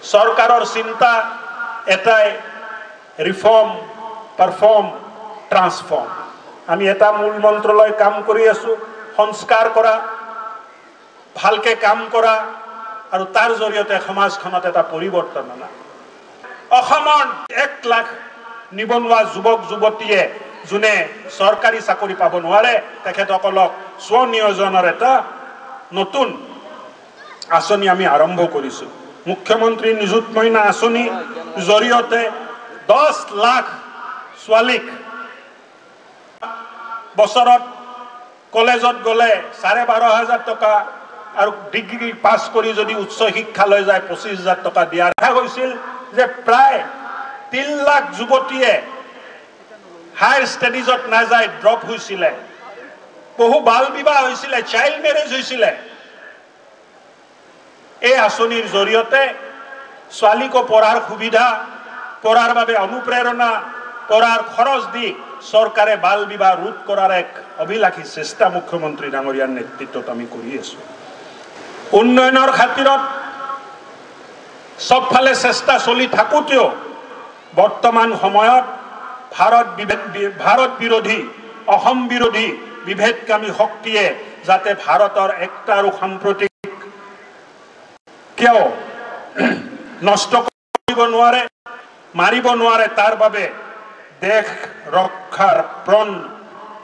চৰকাৰৰ চিন্তা এটাই ৰিফৰ্ম পাৰফৰ্ম ট্ৰান্সফৰ্ম আমি এটা মূল মন্ত্ৰলৈ কাম কৰি আছো সংস্কাৰ কৰা ভালকে কাম কৰা আৰু তাৰ জৰিয়তে সমাজখনত এটা পৰিৱৰ্তন অনা অসমৰ 1 লাখ নিবনুৱা যুৱক যুৱতীয়ে যোনে চৰকাৰী চাকৰি পাব নোৱাৰে তেখেতসকলক স্বনিয়োজনৰ এটা নতুন আঁচনি আমি আৰম্ভ কৰিছো মুখ্যমন্ত্ৰী নিযুত মইনা আঁচনি জৰিয়তে 10 লাখ ছোৱালীক বছৰত কলেজত গলে 12,500 টকা আৰু ডিগ্ৰী পাছ কৰি যদি উচ্চ শিক্ষালৈ যায় 25,000 টকা দিয়া হৈছিল যে প্ৰায় 3 লাখ যুৱতীয়ে হায়াৰ ষ্টাডিজত না যায় ড্ৰপ হৈছিল বহু বাল বিবাহ হৈছিল চাইল্ড ম্যাৰেজ হৈছিল এই আঁচনিৰ জৰিয়তে ছোৱালীক পঢ়াৰ সুবিধা পঢ়াৰ বাবে অনুপ্ৰেৰণা পঢ়াৰ খৰচ দি চৰকাৰে বাল বিবাহ ৰোধ কৰাৰ এক অভিলাষী চেষ্টা মুখ্যমন্ত্ৰী ডাঙৰীয়াৰ নেতৃত্বত আমি কৰি আছো উন্নয়নৰ খাতিৰত সবফালে চেষ্টা চলি থাকোতেও বৰ্তমান সময়ত ভাৰত বিৰোধী অসম বিৰোধী বিভেদকামী শক্তিয়ে যাতে ভাৰতৰ একটা আৰু সাম্প্ৰতিক কিয় নষ্ট কৰিব নোৱাৰে মাৰিব নোৱাৰে তাৰ বাবে দেশ ৰক্ষাৰ প্रण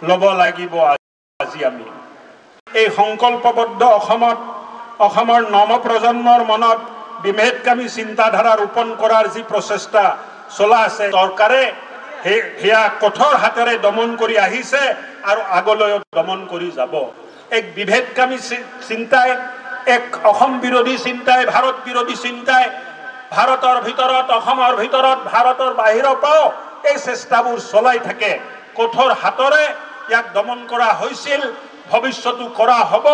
লব লাগিব আজি আমি এই সংকল্পবদ্ধ অসমৰ নৱপ্ৰজন্মৰ মনত বিভেদকামী চিন্তাধাৰা ৰোপণ কৰাৰ যি প্ৰচেষ্টা চলা আছে চৰকাৰে হেয়া কঠোৰ হাতেৰে দমন কৰি আহিছে আৰু আগলৈ দমন কৰি যাব এক বিভেদকামী চিন্তাই এক অসম বিৰোধী চিন্তাই ভাৰত বিৰোধী চিন্তাই ভাৰতৰ ভিতৰত অসমৰ ভিতৰত ভাৰতৰ বাহিৰৰ পৰাও এই চেষ্টাবোৰ চলাই থাকে কঠোৰ হাতেৰে ইয়াক দমন কৰা হৈছিল ভৱিষ্যতো কৰা হ'ব